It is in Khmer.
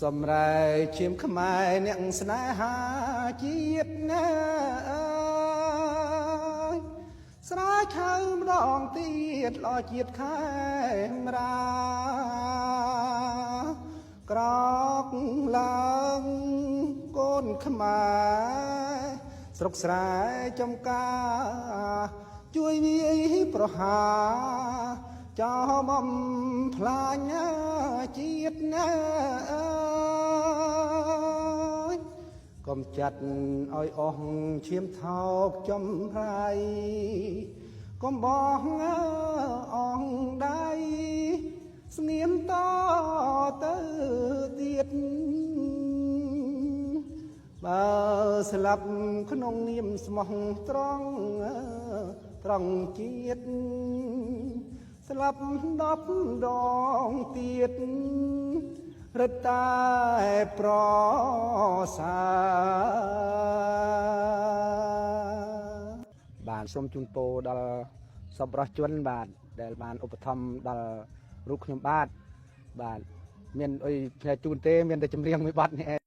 សម្រែកឈាមខ្មែរអ្នកស្នេហាជាតិណាស្រែកហៅម្ដងទៀតល្អជាតិខែមរាក្រកឡើងកូនខ្មែរស្រុកស្រែចំការជួយវាយប្រហាចោលបំផ្លាញជាតិណាកុំចាត់ឲ្យអស់ឈាមថោកចំហើយកុំបោះអងដៃស្ងៀមតទៅទៀតបើស្លាប់ក្នុងនាមស្មោះត្រង់ត្រង់ជាតិស្លាប់10 ដងទៀតរត់តែប្រសាបានសូមជូនពរដល់សប្បុរសជនបាទដែលបានឧបត្ថម្ភដល់រូបខ្ញុំបាទមានអីផ្នែកជូនទេមានតែចម្រៀងមួយបទនេះ